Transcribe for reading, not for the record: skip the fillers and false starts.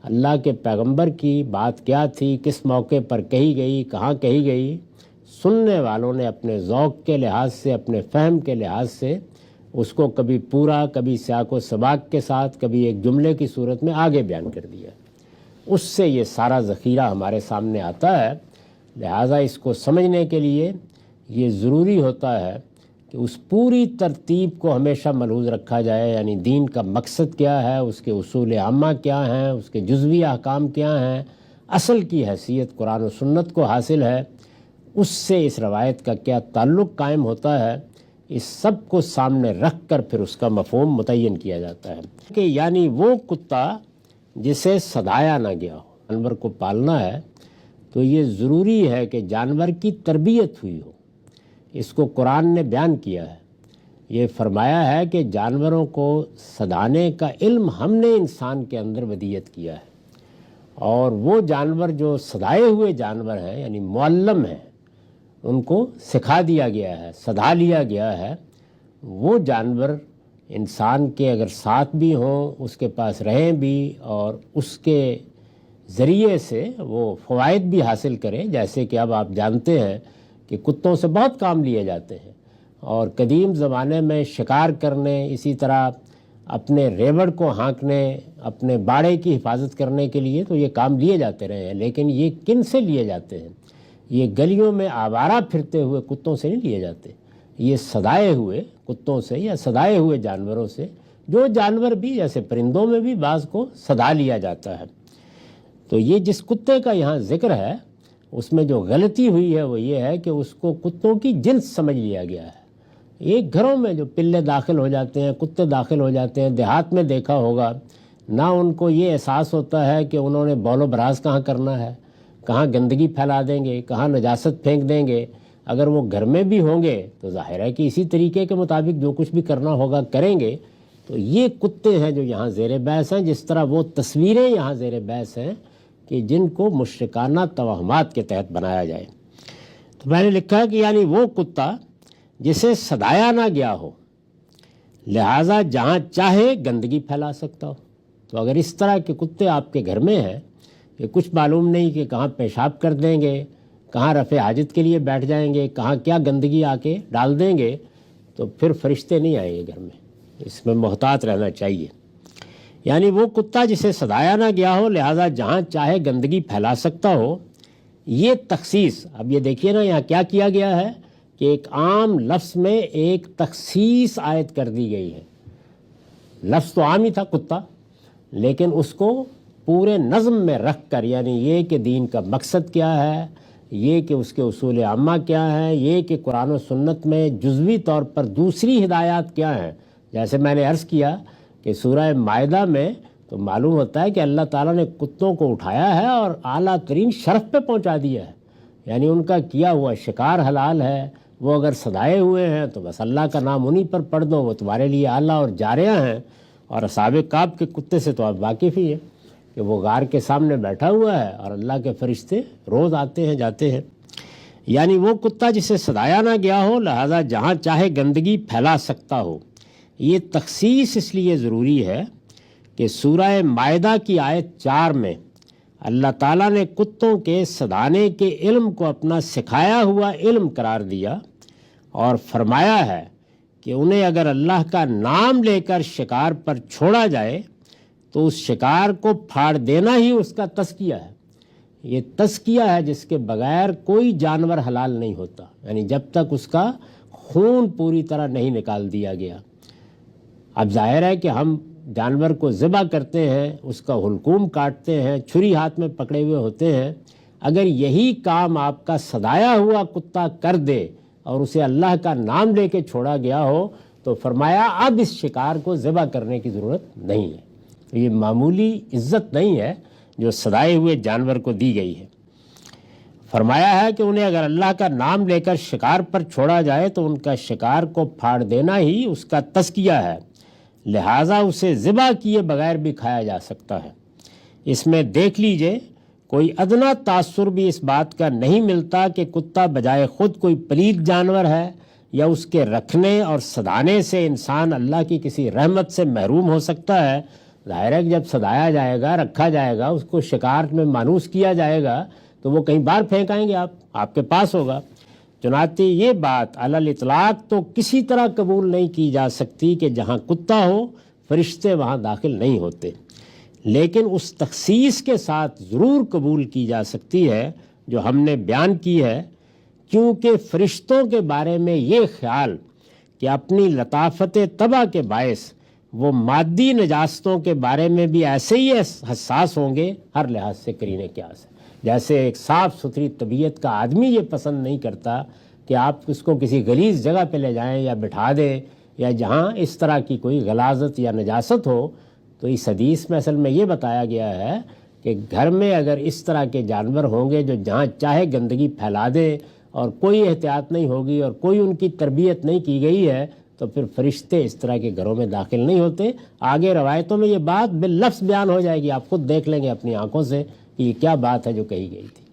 اللہ کے پیغمبر کی بات کیا تھی، کس موقع پر کہی گئی، کہاں کہی گئی، سننے والوں نے اپنے ذوق کے لحاظ سے، اپنے فہم کے لحاظ سے اس کو کبھی پورا، کبھی سیاق و سباق کے ساتھ، کبھی ایک جملے کی صورت میں آگے بیان کر دیا۔ اس سے یہ سارا ذخیرہ ہمارے سامنے آتا ہے۔ لہٰذا اس کو سمجھنے کے لیے یہ ضروری ہوتا ہے کہ اس پوری ترتیب کو ہمیشہ ملحوظ رکھا جائے، یعنی دین کا مقصد کیا ہے، اس کے اصول عامہ کیا ہیں، اس کے جزوی احکام کیا ہیں، اصل کی حیثیت قرآن و سنت کو حاصل ہے، اس سے اس روایت کا کیا تعلق قائم ہوتا ہے، اس سب کو سامنے رکھ کر پھر اس کا مفہوم متعین کیا جاتا ہے کہ یعنی وہ کتا جسے سدایا نہ گیا ہو۔ جانور کو پالنا ہے تو یہ ضروری ہے کہ جانور کی تربیت ہوئی ہو۔ اس کو قرآن نے بیان کیا ہے، یہ فرمایا ہے کہ جانوروں کو سدانے کا علم ہم نے انسان کے اندر ودیت کیا ہے، اور وہ جانور جو سدائے ہوئے جانور ہیں یعنی معلم ہیں، ان کو سکھا دیا گیا ہے، سدھا لیا گیا ہے۔ وہ جانور انسان کے اگر ساتھ بھی ہوں، اس کے پاس رہیں بھی، اور اس کے ذریعے سے وہ فوائد بھی حاصل کریں، جیسے کہ اب آپ جانتے ہیں کہ کتوں سے بہت کام لیے جاتے ہیں، اور قدیم زمانے میں شکار کرنے، اسی طرح اپنے ریوڑ کو ہانکنے، اپنے باڑے کی حفاظت کرنے کے لیے تو یہ کام لیے جاتے رہے ہیں، لیکن یہ کن سے لیے جاتے ہیں؟ یہ گلیوں میں آوارہ پھرتے ہوئے کتوں سے نہیں لیے جاتے، یہ سدائے ہوئے کتوں سے یا سدائے ہوئے جانوروں سے، جو جانور بھی جیسے پرندوں میں بھی بعض کو سدا لیا جاتا ہے۔ تو یہ جس کتے کا یہاں ذکر ہے، اس میں جو غلطی ہوئی ہے وہ یہ ہے کہ اس کو کتوں کی جنس سمجھ لیا گیا ہے۔ ایک گھروں میں جو پلے داخل ہو جاتے ہیں، کتے داخل ہو جاتے ہیں، دیہات میں دیکھا ہوگا، نہ ان کو یہ احساس ہوتا ہے کہ انہوں نے بول و براز کہاں کرنا ہے، کہاں گندگی پھیلا دیں گے، کہاں نجاست پھینک دیں گے۔ اگر وہ گھر میں بھی ہوں گے تو ظاہر ہے کہ اسی طریقے کے مطابق جو کچھ بھی کرنا ہوگا کریں گے۔ تو یہ کتے ہیں جو یہاں زیر بحث ہیں، جس طرح وہ تصویریں یہاں زیر بحث ہیں کہ جن کو مشرکانہ توہمات کے تحت بنایا جائے۔ تو میں نے لکھا کہ یعنی وہ کتا جسے سدایا نہ گیا ہو، لہٰذا جہاں چاہے گندگی پھیلا سکتا ہو۔ تو اگر اس طرح کے کتے آپ کے گھر میں ہیں کہ کچھ معلوم نہیں کہ کہاں پیشاب کر دیں گے، کہاں رفع حاجت کے لیے بیٹھ جائیں گے، کہاں کیا گندگی آ کے ڈال دیں گے، تو پھر فرشتے نہیں آئیں گے گھر میں۔ اس میں محتاط رہنا چاہیے۔ یعنی وہ کتا جسے سدایا نہ گیا ہو، لہٰذا جہاں چاہے گندگی پھیلا سکتا ہو۔ یہ تخصیص، اب یہ دیکھیے نا یہاں کیا کیا گیا ہے کہ ایک عام لفظ میں ایک تخصیص عائد کر دی گئی ہے۔ لفظ تو عام ہی تھا کتا، لیکن اس کو پورے نظم میں رکھ کر، یعنی یہ کہ دین کا مقصد کیا ہے، یہ کہ اس کے اصول عامہ کیا ہیں، یہ کہ قرآن و سنت میں جزوی طور پر دوسری ہدایات کیا ہیں۔ جیسے میں نے عرض کیا کہ سورہ مائدہ میں تو معلوم ہوتا ہے کہ اللہ تعالیٰ نے کتوں کو اٹھایا ہے اور اعلیٰ ترین شرف پہ پہنچا دیا ہے، یعنی ان کا کیا ہوا شکار حلال ہے۔ وہ اگر سدائے ہوئے ہیں تو بس اللہ کا نام انہی پر پڑھ دو، وہ تمہارے لیے اعلیٰ اور جاریہ ہیں۔ اور اصحاب کہف کے کتے سے تو آپ واقف ہی ہیں کہ وہ غار کے سامنے بیٹھا ہوا ہے اور اللہ کے فرشتے روز آتے ہیں جاتے ہیں۔ یعنی وہ کتا جسے سدایا نہ گیا ہو، لہذا جہاں چاہے گندگی پھیلا سکتا ہو۔ یہ تخصیص اس لیے ضروری ہے کہ سورہ مائدہ کی آیت 4 میں اللہ تعالیٰ نے کتوں کے سدانے کے علم کو اپنا سکھایا ہوا علم قرار دیا، اور فرمایا ہے کہ انہیں اگر اللہ کا نام لے کر شکار پر چھوڑا جائے تو اس شکار کو پھاڑ دینا ہی اس کا تزکیہ ہے۔ یہ تزکیہ ہے جس کے بغیر کوئی جانور حلال نہیں ہوتا، یعنی جب تک اس کا خون پوری طرح نہیں نکال دیا گیا۔ اب ظاہر ہے کہ ہم جانور کو ذبح کرتے ہیں، اس کا حلقوم کاٹتے ہیں، چھری ہاتھ میں پکڑے ہوئے ہوتے ہیں۔ اگر یہی کام آپ کا سدایا ہوا کتا کر دے اور اسے اللہ کا نام لے کے چھوڑا گیا ہو تو فرمایا اب اس شکار کو ذبح کرنے کی ضرورت نہیں ہے۔ یہ معمولی عزت نہیں ہے جو سدائے ہوئے جانور کو دی گئی ہے۔ فرمایا ہے کہ انہیں اگر اللہ کا نام لے کر شکار پر چھوڑا جائے تو ان کا شکار کو پھاڑ دینا ہی اس کا تزکیہ ہے، لہٰذا اسے ذبح کیے بغیر بھی کھایا جا سکتا ہے۔ اس میں دیکھ لیجئے کوئی ادنا تاثر بھی اس بات کا نہیں ملتا کہ کتا بجائے خود کوئی پلید جانور ہے، یا اس کے رکھنے اور سدانے سے انسان اللہ کی کسی رحمت سے محروم ہو سکتا ہے۔ ظاہر ہے کہ جب سدایا جائے گا، رکھا جائے گا، اس کو شکار میں مانوس کیا جائے گا تو وہ کہیں باہر پھینک آئیں گے، آپ کے پاس ہوگا۔ چنانچہ یہ بات علی الاطلاق تو کسی طرح قبول نہیں کی جا سکتی کہ جہاں کتا ہو فرشتے وہاں داخل نہیں ہوتے، لیکن اس تخصیص کے ساتھ ضرور قبول کی جا سکتی ہے جو ہم نے بیان کی ہے، کیونکہ فرشتوں کے بارے میں یہ خیال کہ اپنی لطافت طبع کے باعث وہ مادی نجاستوں کے بارے میں بھی ایسے ہی حساس ہوں گے، ہر لحاظ سے قرینہ قیاس ہے۔ جیسے ایک صاف ستھری طبیعت کا آدمی یہ پسند نہیں کرتا کہ آپ اس کو کسی غلیظ جگہ پہ لے جائیں یا بٹھا دیں یا جہاں اس طرح کی کوئی غلاظت یا نجاست ہو، تو اس حدیث میں اصل میں یہ بتایا گیا ہے کہ گھر میں اگر اس طرح کے جانور ہوں گے جو جہاں چاہے گندگی پھیلا دے اور کوئی احتیاط نہیں ہوگی اور کوئی ان کی تربیت نہیں کی گئی ہے، تو پھر فرشتے اس طرح کے گھروں میں داخل نہیں ہوتے۔ آگے روایتوں میں یہ بات باللفظ بیان ہو جائے گی، آپ خود دیکھ لیں گے اپنی آنکھوں سے کہ یہ کیا بات ہے جو کہی گئی تھی۔